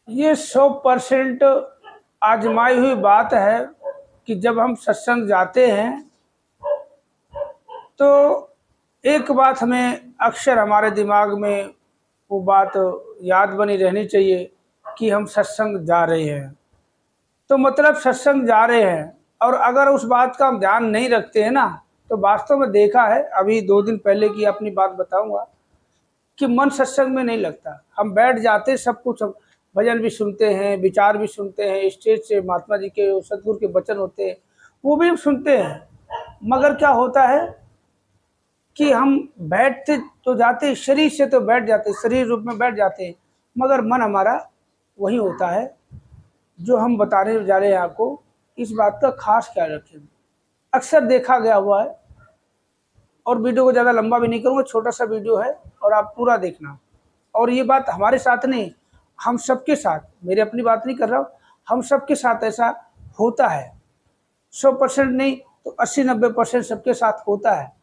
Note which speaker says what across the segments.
Speaker 1: ये 100% आजमाई हुई बात है कि जब हम सत्संग जाते हैं तो एक बात हमें अक्सर हमारे दिमाग में वो बात याद बनी रहनी चाहिए कि हम सत्संग जा रहे हैं। तो मतलब सत्संग जा रहे हैं, और अगर उस बात का हम ध्यान नहीं रखते हैं ना, तो वास्तव में देखा है, अभी 2 दिन पहले की अपनी बात बताऊंगा कि मन सत्संग में नहीं लगता। हम बैठ जाते सब कुछ, हम भजन भी सुनते हैं, विचार भी सुनते हैं, स्टेज से महात्मा जी के सतगुरु के वचन होते हैं वो भी हम सुनते हैं, मगर क्या होता है कि हम बैठते तो जाते, शरीर से तो बैठ जाते, शरीर रूप में बैठ जाते हैं, मगर मन हमारा वही होता है जो हम बताने जा रहे हैं आपको। इस बात का खास ख्याल रखें। अक्सर देखा गया हुआ है, और वीडियो को ज़्यादा लंबा भी नहीं करूँगा, छोटा सा वीडियो है और आप पूरा देखना। और ये बात हमारे साथ नहीं, हम सबके साथ, मेरी अपनी बात नहीं कर रहा हूँ, हम सबके साथ ऐसा होता है। 100% नहीं तो 80-90% सबके साथ होता है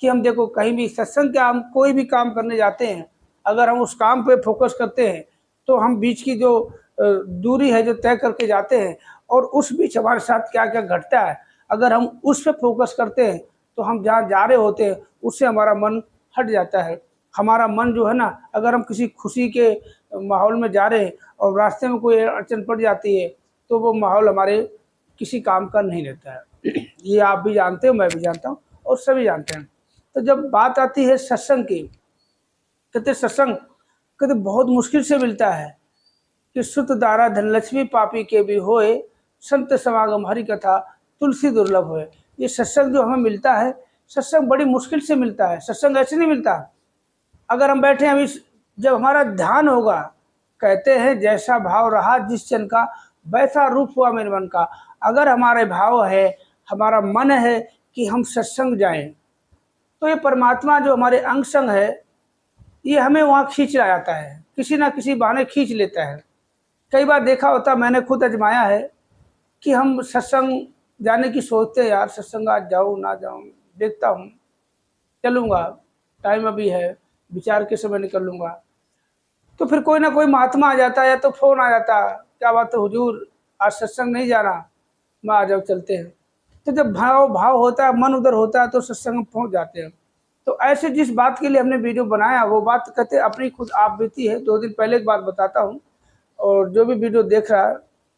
Speaker 1: कि हम देखो कहीं भी सत्संग का, हम कोई भी काम करने जाते हैं, अगर हम उस काम पे फोकस करते हैं तो हम बीच की जो दूरी है जो तय करके जाते हैं, और उस बीच हमारे साथ क्या क्या घटता है, अगर हम उस पर फोकस करते हैं तो हम जहाँ जा रहे होते हैं उससे हमारा मन हट जाता है। हमारा मन जो है ना, अगर हम किसी खुशी के माहौल में जा रहे हैं और रास्ते में कोई अड़चन पड़ जाती है तो वो माहौल हमारे किसी काम का नहीं रहता है। ये आप भी जानते हो, मैं भी जानता हूँ, और सभी जानते हैं। तो जब बात आती है सत्संग की, कहते सत्संग कहते बहुत मुश्किल से मिलता है कि सुत दारा धनलक्ष्मी पापी के भी होए, संत समागम हरि कथा तुलसी दुर्लभ होए। ये सत्संग जो हमें मिलता है, सत्संग बड़ी मुश्किल से मिलता है। सत्संग ऐसे नहीं मिलता। अगर हम बैठे अभी, जब हमारा ध्यान होगा, कहते हैं जैसा भाव रहा जिस जन का वैसा रूप हुआ मेरे मन का। अगर हमारे भाव है, हमारा मन है कि हम सत्संग जाएं, तो ये परमात्मा जो हमारे अंग संग है, ये हमें वहाँ खींच लाया जाता है, किसी ना किसी बहाने खींच लेता है। कई बार देखा होता, मैंने खुद आजमाया है कि हम सत्संग जाने की सोचते हैं, यार सत्संग आज जाऊँ ना जाऊँ, देखता हूँ, चलूँगा, टाइम अभी है, विचार के समय निकल लूँगा। तो फिर कोई ना कोई महात्मा आ जाता है या तो फ़ोन आ जाता है, क्या बात है हुजूर, आज सत्संग नहीं जाना, मैं आ जाओ चलते हैं। तो जब भाव होता है, मन उधर होता है, तो सत्संग में पहुँच जाते हैं। तो ऐसे जिस बात के लिए हमने वीडियो बनाया, वो बात कहते अपनी खुद आप बीती है। 2 दिन पहले एक बात बताता हूँ, और जो भी वीडियो देख रहा है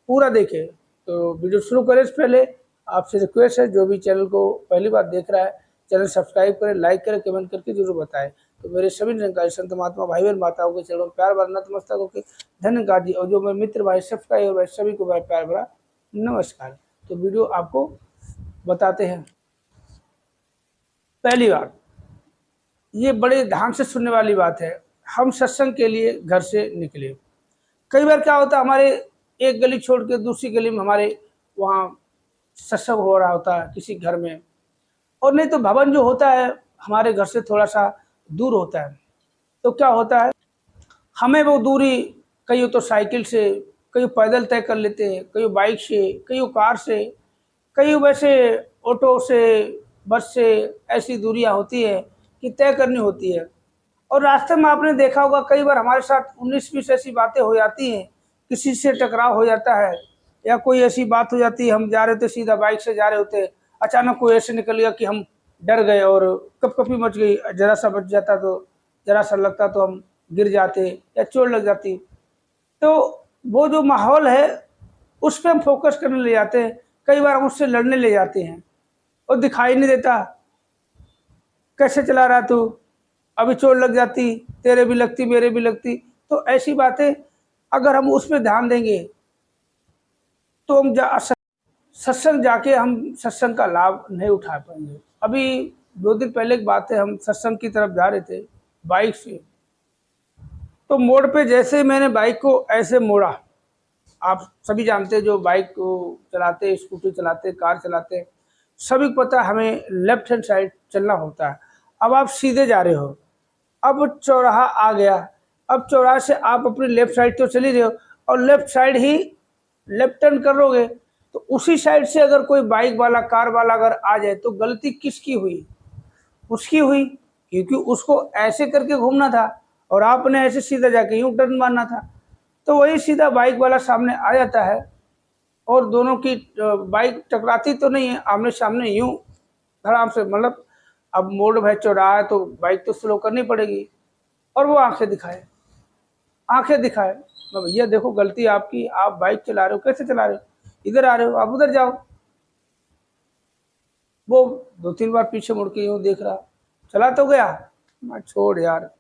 Speaker 1: पूरा देखे। तो वीडियो शुरू करें से पहले आपसे रिक्वेस्ट है, जो भी चैनल को पहली बार देख रहा है, चैनल सब्सक्राइब करें, लाइक करें, कमेंट करके जरूर बताएं। तो मेरे सभी निरंकारी संत महात्मा भाई बहन माताओं के चरणों में प्यार भरा नतमस्तक होकर धन्यवाद जी। और जो मेरे मित्र भाई सब्सक्राइब और सभी को प्यार भरा नमस्कार। तो वीडियो आपको बताते हैं। पहली बात, ये बड़े ध्यान से सुनने वाली बात है। हम सत्संग के लिए घर से निकले, कई बार क्या होता है, हमारे एक गली छोड़ के दूसरी गली में हमारे वहाँ सत्संग हो रहा होता है किसी घर में, और नहीं तो भवन जो होता है हमारे घर से थोड़ा सा दूर होता है। तो क्या होता है, हमें वो दूरी कई तो साइकिल से, कई पैदल तय कर लेते हैं, कई बाइक से, कई कार से, कई वैसे ऑटो से, बस से, ऐसी दूरियां होती है कि तय करनी होती है। और रास्ते में आपने देखा होगा कई बार हमारे साथ 19-20 ऐसी बातें हो जाती हैं, किसी से टकराव हो जाता है, या कोई ऐसी बात हो जाती है, हम जा रहे थे सीधा बाइक से जा रहे होते, अचानक कोई ऐसे निकल गया कि हम डर गए और कपकपी मच गई, जरा सा बच जाता तो, जरा सा लगता तो हम गिर जाते या चोट लग जाती। तो वो जो माहौल है उस पर हम फोकस करने ले जाते हैं, कई बार हम उससे लड़ने ले जाते हैं, और दिखाई नहीं देता, कैसे चला रहा तू, अभी चोट लग जाती, तेरे भी लगती मेरे भी लगती। तो ऐसी बातें अगर हम उस पर ध्यान देंगे तो हम सत्संग जाके हम सत्संग का लाभ नहीं उठा पाएंगे। अभी 2 दिन पहले की बात है, हम सत्संग की तरफ जा रहे थे बाइक से, तो मोड़ पे जैसे मैंने बाइक को ऐसे मोड़ा, आप सभी जानते हैं जो बाइक को चलाते, स्कूटी चलाते, कार चलाते, सभी को पता है हमें लेफ्ट हैंड साइड चलना होता है। अब आप सीधे जा रहे हो, अब चौराहा आ गया, अब चौराहे से आप अपनी लेफ्ट साइड तो चली रहे हो, और लेफ्ट साइड ही लेफ्ट टर्न करोगे, तो उसी साइड से अगर कोई बाइक वाला, कार वाला अगर आ जाए तो गलती किसकी हुई? उसकी हुई, क्योंकि उसको ऐसे करके घूमना था और आपने ऐसे सीधा जाके यूं टर्न मारना था। तो वही सीधा बाइक वाला सामने आ जाता है और दोनों की बाइक टकराती तो नहीं है, आमने सामने यूं आराम से, मतलब अब मोड़ है चौराहा है तो बाइक तो स्लो करनी पड़ेगी। और वो आंखें दिखाए, आंखें दिखाए, भैया देखो गलती आपकी, आप बाइक चला रहे हो, कैसे चला रहे हो, इधर आ रहे हो, आप उधर जाओ। वो 2-3 बार पीछे मुड़ के यूं देख रहा, चला तो गया, मैं छोड़ यार।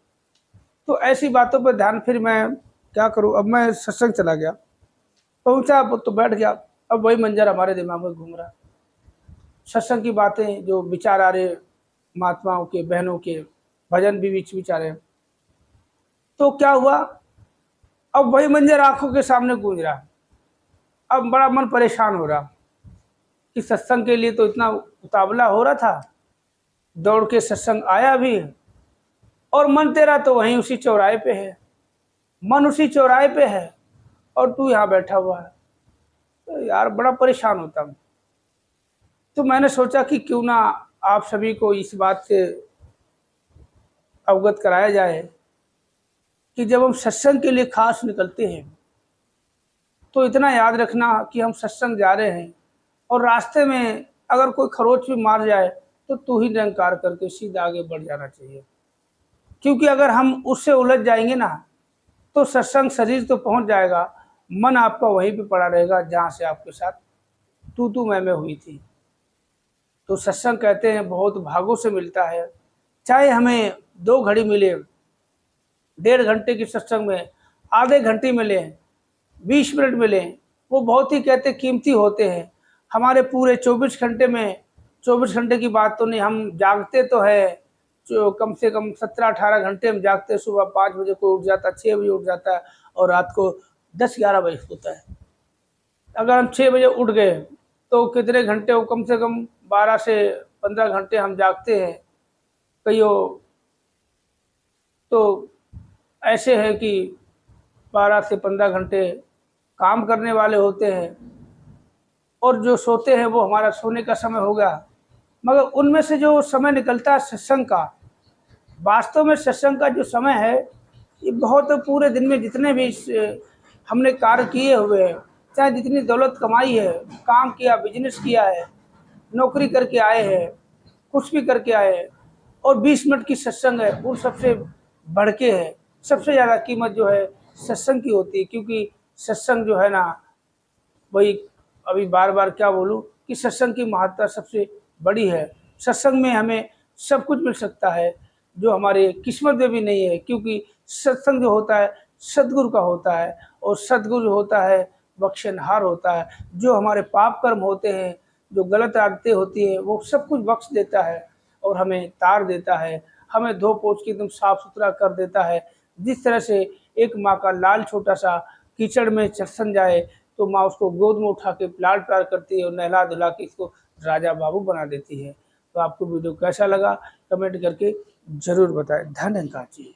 Speaker 1: तो ऐसी बातों पर ध्यान, फिर मैं क्या करूं, अब मैं सत्संग चला गया, पहुंचा तो बैठ गया। अब वही मंजर हमारे दिमाग में घूम रहा, सत्संग की बातें, जो विचार आ रहे महात्माओं के, बहनों के, भजन भी बीच बीच आ रहे। तो क्या हुआ, अब वही मंजर आंखों के सामने गूंज रहा। अब बड़ा मन परेशान हो रहा कि सत्संग के लिए तो इतना उतावला हो रहा था, दौड़ के सत्संग आया भी, और मन तेरा तो वहीं उसी चौराहे पे है, मन उसी चौराहे पे है, और तू यहाँ बैठा हुआ है। तो यार बड़ा परेशान होता हूँ। तो मैंने सोचा कि क्यों ना आप सभी को इस बात से अवगत कराया जाए कि जब हम सत्संग के लिए खास निकलते हैं तो इतना याद रखना कि हम सत्संग जा रहे हैं, और रास्ते में अगर कोई खरोच भी मार जाए तो तू ही निरंकार करके सीधा आगे बढ़ जाना चाहिए। क्योंकि अगर हम उससे उलझ जाएंगे ना तो सत्संग शरीर तो पहुंच जाएगा, मन आपका वहीं पे पड़ा रहेगा जहाँ से आपके साथ तू मैं हुई थी। तो सत्संग कहते हैं बहुत भागों से मिलता है, चाहे हमें 2 घड़ी मिले, 1.5 घंटे की सत्संग में आधे घंटे मिले, 20 मिनट मिले, वो बहुत ही कहते कीमती होते हैं। हमारे पूरे 24 घंटे में, 24 घंटे की बात तो नहीं, हम जागते तो है जो कम से कम 17-18 घंटे हम जागते। सुबह 5 बजे कोई उठ जाता है, 6 बजे उठ जाता है, और रात को 10-11 बजे सोता है। अगर हम 6 बजे उठ गए तो कितने घंटे, वो कम से कम 12 से 15 घंटे हम जागते हैं। कईयों तो ऐसे है कि 12 से 15 घंटे काम करने वाले होते हैं, और जो सोते हैं वो हमारा सोने का समय हो गया। मगर उनमें से जो समय निकलता है सत्संग का, वास्तव में सत्संग का जो समय है ये बहुत, पूरे दिन में जितने भी हमने कार्य किए हुए हैं, चाहे जितनी दौलत कमाई है, काम किया, बिजनेस किया है, नौकरी करके आए हैं, कुछ भी करके आए हैं, और 20 मिनट की सत्संग है, उन सबसे बढ़ के है। सबसे ज़्यादा कीमत जो है सत्संग की होती है। क्योंकि सत्संग जो है ना, वही अभी बार बार क्या बोलूं कि सत्संग की महत्ता सबसे बड़ी है। सत्संग में हमें सब कुछ मिल सकता है जो हमारे किस्मत में भी नहीं है। क्योंकि सत्संग जो होता है सद्गुरु का होता है, और सद्गुरु जो होता है बख्शनहार होता है। जो हमारे पाप कर्म होते हैं, जो गलत आदतें होती हैं, वो सब कुछ बख्श देता है और हमें तार देता है, हमें धो पोंछ के एकदम साफ सुथरा कर देता है। जिस तरह से एक माँ का लाल छोटा सा कीचड़ में चसन जाए तो माँ उसको गोद में उठा के लाड प्यार करती है और नहला धुला के इसको राजा बाबू बना देती है। तो आपको वीडियो कैसा लगा कमेंट करके ज़रूर बताएं। धन्यवाद जी।